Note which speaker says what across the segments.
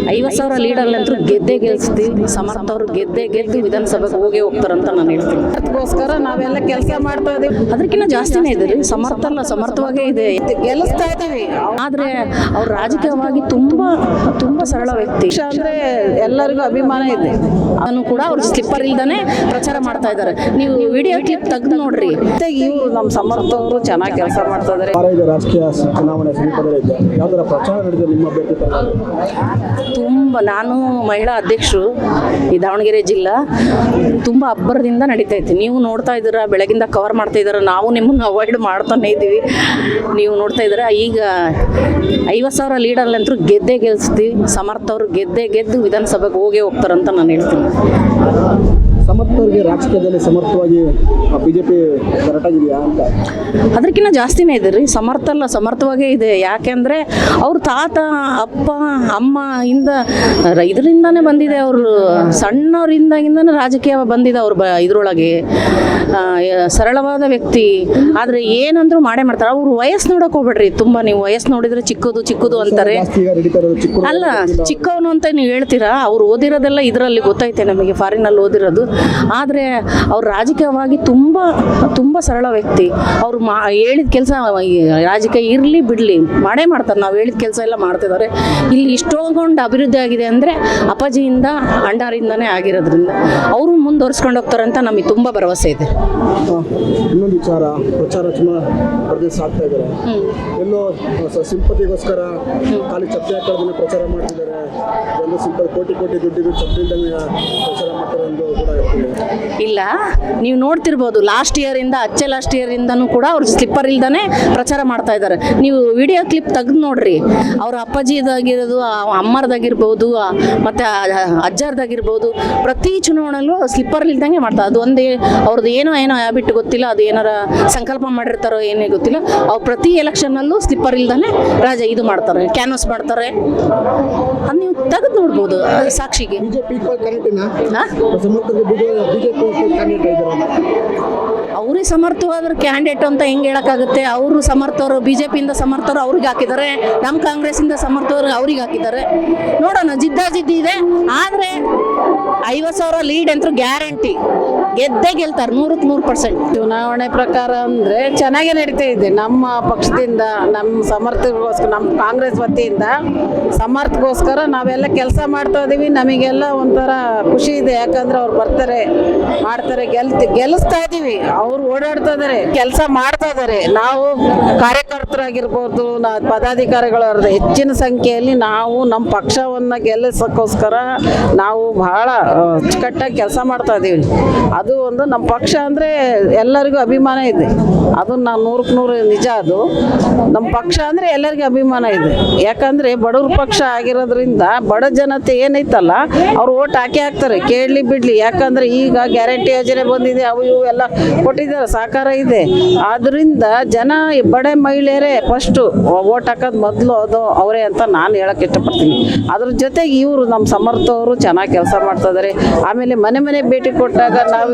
Speaker 1: 50,000 ಲೀಡರ್ಲಂತೂ ಗೆದ್ದೇ ಗೆಲ್ಸ್ತೀವಿ. ಸಮರ್ಥ ಅವರು ಗೆದ್ದು ವಿಧಾನಸಭೆಗೆ ಹೋಗೇ ಹೋಗ್ತಾರಂತ ನಾನು ಹೇಳ್ತೀನಿ.
Speaker 2: ಅದಕ್ಕೋಸ್ಕರ ನಾವೆಲ್ಲ ಕೆಲಸ ಮಾಡ್ತಾ ಇದೀವಿ.
Speaker 1: ಅದಕ್ಕಿಂತ ಜಾಸ್ತಿನೇ ಇದೆ ರೀ. ಸಮರ್ಥವಾಗೇ ಇದೆ,
Speaker 2: ಗೆಲ್ಲಿಸ್ತಾ ಇದೀವಿ.
Speaker 1: ಆದ್ರೆ ಅವ್ರು ರಾಜಕೀಯವಾಗಿ ತುಂಬಾ ಸರಳ ವ್ಯಕ್ತಿ.
Speaker 2: ಅಂದ್ರೆ ಎಲ್ಲರಿಗೂ ಅಭಿಮಾನ ಇದೆ.
Speaker 1: ಅದನ್ನು ಕೂಡ ಅವ್ರು ಸ್ಲಿಪ್ಪರ್ ಇಲ್ದಾನೆ ಪ್ರಚಾರ ಮಾಡ್ತಾ ಇದ್ದಾರೆ. ನೀವು ವಿಡಿಯೋ ಕ್ಲಿಪ್ ತೆಗೆದು ನೋಡ್ರಿ.
Speaker 2: ಇವರು ನಮ್ಮ ಸಮರ್ಥ ಅವರು ಚೆನ್ನಾಗಿ ಕೆಲಸ ಮಾಡ್ತಾ ಇದಾರೆ.
Speaker 3: ರಾಜಕೀಯ ಚುನಾವಣೆ ಸಮೀಪದಲ್ಲಿದೆ, ಯಾವ್ದಾರ ಪ್ರಚಾರ ನಡೆದಿದೆ ನಿಮ್ಮ ಅಭ್ಯರ್ಥಿ?
Speaker 1: ನಾನು ಮಹಿಳಾ ಅಧ್ಯಕ್ಷರು ಈ ದಾವಣಗೆರೆ ಜಿಲ್ಲಾ. ತುಂಬ ಅಬ್ಬರದಿಂದ ನಡೀತಾ ಇತ್ತು. ನೀವು ನೋಡ್ತಾ ಇದ್ದೀರಾ, ಬೆಳಗಿಂದ ಕವರ್ ಮಾಡ್ತಾ ಇದ್ದೀರಾ. ನಾವು ನಿಮ್ಮನ್ನು ಅವಾಯ್ಡ್ ಮಾಡ್ತಾನೆ ಇದ್ದೀವಿ. ನೀವು ನೋಡ್ತಾ ಇದ್ದೀರಾ. ಈಗ 50,000 ಲೀಡರ್ಲಂತೂ ಗೆದ್ದೇ ಗೆಲ್ಸ್ತೀವಿ. ಸಮರ್ಥ ಅವರು ಗೆದ್ದು ವಿಧಾನಸಭೆಗೆ ಹೋಗೇ ಹೋಗ್ತಾರಂತ ನಾನು ಹೇಳ್ತೀನಿ.
Speaker 3: ಸಮರ್ಥರಿಗೆ ರಾಜಕೀಯದಲ್ಲಿ ಸಮರ್ಥವಾಗಿ ಬಿಜೆಪಿ ಕರೆಕ್ಟಾಗಿದೆಯಾ ಅಂತ?
Speaker 1: ಅದಕ್ಕಿಂತ ಜಾಸ್ತಿನೇ ಇದೆ ರೀ. ಸಮರ್ಥವಾಗೇ ಇದೆ. ಯಾಕೆಂದರೆ ಅವ್ರ ತಾತ ಅಪ್ಪ ಅಮ್ಮ ಇದರಿಂದಾನೇ ಬಂದಿದೆ. ಅವರು ಸಣ್ಣವರಿಂದಾಗಿಂದನೇ ರಾಜಕೀಯ ಬಂದಿದೆ. ಅವ್ರು ಇದರೊಳಗೆ ಸರಳವಾದ ವ್ಯಕ್ತಿ. ಆದರೆ ಏನಂದ್ರೂ ಮಾಡೇ ಮಾಡ್ತಾರೆ. ಅವ್ರು ವಯಸ್ಸು ನೋಡೋಕೆ ಹೋಗ್ಬೇಡ್ರಿ. ತುಂಬ ನೀವು ವಯಸ್ಸು ನೋಡಿದರೆ ಚಿಕ್ಕದು ಅಂತಾರೆ. ಅಲ್ಲ, ಚಿಕ್ಕವನು ಅಂತ ನೀವು ಹೇಳ್ತೀರಾ. ಅವ್ರು ಓದಿರೋದೆಲ್ಲ ಇದರಲ್ಲಿ ಗೊತ್ತೈತೆ ನಮಗೆ, ಫಾರಿನಲ್ಲಿ ಓದಿರೋದು. ಆದರೆ ಅವ್ರು ರಾಜಕೀಯವಾಗಿ ತುಂಬ ಸರಳ ವ್ಯಕ್ತಿ. ಅವರು ಹೇಳಿದ ಕೆಲಸ ರಾಜಕೀಯ ಇರಲಿ ಬಿಡಲಿ ಮಾಡೇ ಮಾಡ್ತಾರೆ. ನಾವು ಹೇಳಿದ ಕೆಲಸ ಎಲ್ಲ ಮಾಡ್ತಿದ್ದಾರೆ. ಇಲ್ಲಿ ಇಷ್ಟೊಂದು ಅಭಿವೃದ್ಧಿ ಆಗಿದೆ ಅಂದರೆ ಅಪ್ಪಾಜಿಯಿಂದ ಅಣ್ಣಾರಿಂದನೇ ಆಗಿರೋದ್ರಿಂದ ಅವರು ಮುಂದುವರ್ಸ್ಕೊಂಡು ಹೋಗ್ತಾರೆ ಅಂತ ನಮಗೆ ತುಂಬ ಭರವಸೆ ಇದೆ.
Speaker 3: ಇನ್ನೊಂದು ವಿಚಾರ, ಪ್ರಚಾರ ಸಾಗ್ತಾ ಇದ್ದಾರೆ. ಎಲ್ಲೋ ಸಿಂಪತಿಗೋಸ್ಕರ ಖಾಲಿ ಚಪ್ಪೆ ಹಾಕೋದನ್ನ ಪ್ರಚಾರ ಮಾಡ್ತಿದ್ದಾರೆ. ಒಂದು ಕೋಟಿ ದುಡ್ಡಿದ್ದು ಚಪ್ಪೆ ಇಲ್ದಂಗೆ ಪ್ರಚಾರ ಮಾಡ್ತಾರೆ ಎಂದು ಕೂಡ
Speaker 1: ಇಲ್ಲ. ನೀವು ನೋಡ್ತಿರ್ಬೋದು, ಲಾಸ್ಟ್ ಇಯರಿಂದನೂ ಕೂಡ ಅವ್ರು ಸ್ಲಿಪ್ಪರ್ ಇಲ್ದಾನೆ ಪ್ರಚಾರ ಮಾಡ್ತಾ ಇದ್ದಾರೆ. ನೀವು ವಿಡಿಯೋ ಕ್ಲಿಪ್ ತೆಗೆದು ನೋಡ್ರಿ. ಅವ್ರ ಅಪ್ಪಾಜಿದಾಗಿರೋದು, ಅಮ್ಮರದಾಗಿರ್ಬೋದು, ಮತ್ತು ಅಜ್ಜರ್ದಾಗಿರ್ಬೋದು, ಪ್ರತಿ ಚುನಾವಣೆಯಲ್ಲೂ ಸ್ಲಿಪ್ಪರ್ ಇಲ್ದಂಗೆ ಮಾಡ್ತಾರೆ. ಅದು ಒಂದೇ ಅವ್ರದ್ದು ಏನೋ ಹ್ಯಾಬಿಟ್ ಗೊತ್ತಿಲ್ಲ. ಅದು ಏನಾರ ಸಂಕಲ್ಪ ಮಾಡಿರ್ತಾರೋ ಏನೇ ಗೊತ್ತಿಲ್ಲ. ಅವ್ರು ಪ್ರತಿ ಎಲೆಕ್ಷನ್ನಲ್ಲೂ ಸ್ಲಿಪ್ಪರ್ ಇಲ್ದಾನೆ ಇದು ಮಾಡ್ತಾರೆ, ಕ್ಯಾನ್ವಸ್ ಮಾಡ್ತಾರೆ. ಅದು ನೀವು ತೆಗೆದು ನೋಡ್ಬೋದು ಸಾಕ್ಷಿಗೆ. ಅವರೇ ಸಮರ್ಥವಾದ್ರ ಕ್ಯಾಂಡಿಡೇಟ್ ಅಂತ ಹೆಂಗೆ ಹೇಳೋಕ್ಕಾಗುತ್ತೆ? ಅವರು ಸಮರ್ಥವರು, ಬಿಜೆಪಿಯಿಂದ ಸಮರ್ಥವರು ಅವ್ರಿಗೆ ಹಾಕಿದ್ದಾರೆ, ನಮ್ಮ ಕಾಂಗ್ರೆಸ್ಸಿಂದ ಸಮರ್ಥವರು ಅವ್ರಿಗೆ ಹಾಕಿದ್ದಾರೆ. ನೋಡೋಣ, ಜಿದ್ದಾಜಿದ್ದಿ ಇದೆ. ಆದರೆ 50,000 ಲೀಡ್ ಅಂತೂ ಗ್ಯಾರಂಟಿ ಗೆದ್ದೇ ಗೆಲ್ತಾರೆ 100%.
Speaker 2: ಚುನಾವಣೆ ಪ್ರಕಾರ ಅಂದರೆ ಚೆನ್ನಾಗೇ ನಡೀತಾ ಇದೆ. ನಮ್ಮ ಪಕ್ಷದಿಂದ, ನಮ್ಮ ಸಮರ್ಥಗೋಸ್ಕರ, ನಮ್ಮ ಕಾಂಗ್ರೆಸ್ ವತಿಯಿಂದ ಸಮರ್ಥಗೋಸ್ಕರ ನಾವೆಲ್ಲ ಕೆಲಸ ಮಾಡ್ತಾ ಇದ್ದೀವಿ. ನಮಗೆಲ್ಲ ಒಂಥರ ಖುಷಿ ಇದೆ. ಯಾಕಂದ್ರೆ ಅವ್ರು ಬರ್ತಾರೆ, ಮಾಡ್ತಾರೆ, ಗೆಲ್ಲಿಸ್ತಾ ಇದ್ದೀವಿ. ಅವ್ರು ಓಡಾಡ್ತಾ ಇದ್ದಾರೆ, ಕೆಲಸ ಮಾಡ್ತಾ ಇದ್ದಾರೆ. ನಾವು ಕಾರ್ಯಕರ್ತರಾಗಿರ್ಬೋದು, ಪದಾಧಿಕಾರಿಗಳವ್ರದ್ದು ಹೆಚ್ಚಿನ ಸಂಖ್ಯೆಯಲ್ಲಿ ನಾವು ನಮ್ಮ ಪಕ್ಷವನ್ನು ಗೆಲ್ಲಿಸೋಕ್ಕೋಸ್ಕರ ನಾವು ಬಹಳ ಅಚ್ಚುಕಟ್ಟಾಗಿ ಕೆಲಸ ಮಾಡ್ತಾ ಇದ್ದೀವಿ. ಅದು ಒಂದು ನಮ್ಮ ಪಕ್ಷ ಅಂದರೆ ಎಲ್ಲರಿಗೂ ಅಭಿಮಾನ ಇದೆ. ಅದು ನಾವು 100% ನಿಜ. ಅದು ನಮ್ಮ ಪಕ್ಷ ಅಂದರೆ ಎಲ್ಲರಿಗೂ ಅಭಿಮಾನ ಇದೆ. ಯಾಕಂದರೆ ಬಡವ್ರ ಪಕ್ಷ ಆಗಿರೋದ್ರಿಂದ ಬಡ ಜನತೆ ಏನೈತಲ್ಲ ಅವ್ರು ಓಟ್ ಹಾಕ್ತಾರೆ, ಕೇಳಲಿ ಬಿಡಲಿ. ಯಾಕಂದರೆ ಈಗ ಗ್ಯಾರಂಟಿ ಯೋಜನೆ ಬಂದಿದೆ, ಅವು ಇವು ಎಲ್ಲ ಕೊಟ್ಟಿದ್ದಾರೆ, ಸಹಕಾರ ಇದೆ. ಆದ್ದರಿಂದ ಜನ ಬಡ ಮಹಿಳೆಯರೇ ಫಸ್ಟು ಓಟ್ ಹಾಕೋದು ಮೊದಲು ಅದು ಅವರೇ ಅಂತ ನಾನು ಹೇಳೋಕ್ಕೆ ಇಷ್ಟಪಡ್ತೀನಿ. ಅದ್ರ ಜೊತೆಗೆ ಇವರು ನಮ್ಮ ಸಮರ್ಥವರು ಚೆನ್ನಾಗಿ ಕೆಲಸ ಮಾಡ್ತಾ ಇದ್ದಾರೆ. ಆಮೇಲೆ ಮನೆ ಭೇಟಿ ಕೊಟ್ಟಾಗ ನಾವು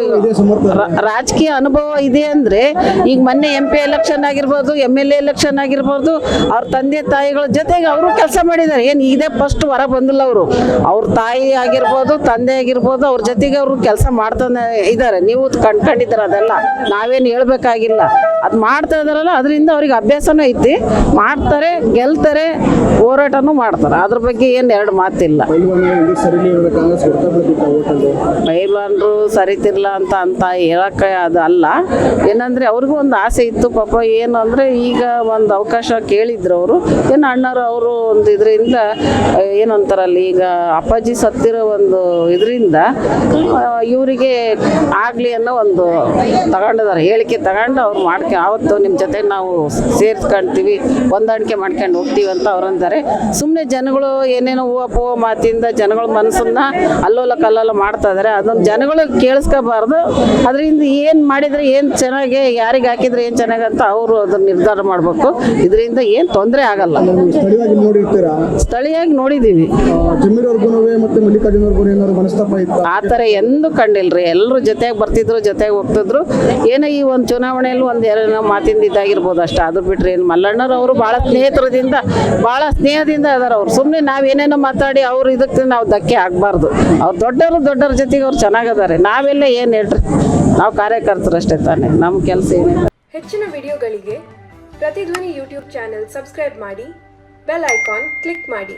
Speaker 2: ರಾಜಕೀಯ ಅನುಭವ ಇದೆ ಅಂದರೆ ಈಗ ಮೊನ್ನೆ MP ಎಲೆಕ್ಷನ್ ಆಗಿರ್ಬೋದು, MLA ಎಲೆಕ್ಷನ್ ಆಗಿರ್ಬೋದು, ಅವ್ರ ತಂದೆ ತಾಯಿಗಳ ಜೊತೆಗೆ ಅವರು ಕೆಲಸ ಮಾಡಿದ್ದಾರೆ. ಏನು ಇದೇ ಫಸ್ಟ್ ಹೊರ ಬಂದಿಲ್ಲ. ಅವ್ರ ತಾಯಿ ಆಗಿರ್ಬೋದು, ತಂದೆ ಆಗಿರ್ಬೋದು, ಅವ್ರ ಜೊತೆಗೆ ಅವರು ಕೆಲಸ ಮಾಡ್ತಾನೆ ಇದ್ದಾರೆ. ನೀವು ಕಂಡ್ಕೊಂಡಿದ್ದಾರೆ. ಅದೆಲ್ಲ ನಾವೇನು ಹೇಳ್ಬೇಕಾಗಿಲ್ಲ. ಅದು ಮಾಡ್ತಾ ಇದಾರಲ್ಲ, ಅದರಿಂದ ಅವ್ರಿಗೆ ಅಭ್ಯಾಸನೂ ಐತಿ. ಮಾಡ್ತಾರೆ, ಗೆಲ್ತಾರೆ, ಹೋರಾಟನೂ ಮಾಡ್ತಾರೆ. ಅದ್ರ ಬಗ್ಗೆ ಏನು ಎರಡು ಮಾತಿಲ್ಲ. ಪೈಲ್ವಾನರು ಸರಿತಿರ್ಲ ಅಂತ ಹೇಳಕ್ಕೆ ಅದು ಅಲ್ಲ. ಏನಂದರೆ ಅವ್ರಿಗೂ ಒಂದು ಆಸೆ ಇತ್ತು ಪಾಪ. ಏನು ಅಂದರೆ ಈಗ ಒಂದು ಅವಕಾಶ ಕೇಳಿದ್ರು ಅವರು. ಏನು ಅಣ್ಣರು ಅವರು ಒಂದು ಇದರಿಂದ ಏನಂತಾರಲ್ಲ, ಈಗ ಅಪ್ಪಾಜಿ ಸತ್ತಿರೋ ಒಂದು ಇದರಿಂದ ಇವರಿಗೆ ಆಗಲಿ ಅನ್ನೋ ಒಂದು ತಗೊಂಡಿದ್ದಾರೆ, ಹೇಳಿಕೆ ತಗೊಂಡು ಅವ್ರು ಆವತ್ತು ನಿಮ್ಮ ಜೊತೆ ನಾವು ಸೇರಿಸ್ಕೊಳ್ತೀವಿ, ಹೊಂದಾಣಿಕೆ ಮಾಡ್ಕೊಂಡು ಹೋಗ್ತೀವಿ ಅಂತ ಅವ್ರು ಅಂತಾರೆ. ಸುಮ್ಮನೆ ಜನಗಳು ಏನೇನೋ ಹೂವು ಮಾತಿಂದ ಜನಗಳ ಮನಸ್ಸನ್ನ ಅಲ್ಲೋಲ ಕಲ್ಲೋಲ ಮಾಡ್ತಾ ಇದ್ದಾರೆ. ಅದೊಂದು ಜನಗಳು ಕೇಳಿಸ್ಕೋಬಾರ್ದು. ಅದರಿಂದ ಏನು ಮಾಡಿದರೆ ಏನು ಚೆನ್ನಾಗಿ, ಯಾರಿಗೆ ಹಾಕಿದ್ರೆ ಏನು ಚೆನ್ನಾಗಂತ ಅವರು ಅದನ್ನ ನಿರ್ಧಾರ ಮಾಡಬೇಕು. ಇದರಿಂದ ಏನು ತೊಂದರೆ ಆಗಲ್ಲ. ಸ್ಥಳೀಯವಾಗಿ ನೋಡಿದ್ದೀವಿ. ಆ ಥರ ಎಂದೂ ಕಂಡಿಲ್ರಿ. ಎಲ್ಲರೂ ಜೊತೆಗೆ ಬರ್ತಿದ್ರು, ಜೊತೆಗೆ ಹೋಗ್ತಿದ್ರು. ಏನೋ ಈ ಒಂದು ಚುನಾವಣೆಯಲ್ಲಿ ಒಂದು ಏನೋ ಮಾತಿಂದ ಇದಾಗಿರ್ಬೋದು ಅಷ್ಟೇ. ಅದು ಬಿಟ್ಟರೆ ಏನು ಮಲ್ಲಣ್ಣರು ಅವರು ಭಾಳ ಭಾಳ ಸ್ನೇಹದಿಂದ ಇದಾರೆ. ಅವ್ರು ಸುಮ್ಮನೆ ನಾವೇನೇನೋ ಮಾತಾಡಿ ಅವ್ರು ಇದಕ್ಕೆ ನಾವು ಧಕ್ಕೆ ಆಗಬಾರ್ದು. ಅವ್ರು ದೊಡ್ಡವ್ರ ಜೊತೆಗೆ ಅವ್ರು ಚೆನ್ನಾಗದಾರೆ. ನಾವೆಲ್ಲ ಏನು ಹೇಳ್ರಿ, ನಾವು ಕಾರ್ಯಕರ್ತರು ಅಷ್ಟೇ ತಾನೇ, ನಮ್ಮ ಕೆಲಸ ಏನಿಲ್ಲ.
Speaker 4: ಹೆಚ್ಚಿನ ವಿಡಿಯೋಗಳಿಗೆ ಪ್ರತಿಧ್ವನಿ ಯೂಟ್ಯೂಬ್ ಚಾನೆಲ್ ಸಬ್ಸ್ಕ್ರೈಬ್ ಮಾಡಿ, ಬೆಲ್ ಐಕಾನ್ ಕ್ಲಿಕ್ ಮಾಡಿ.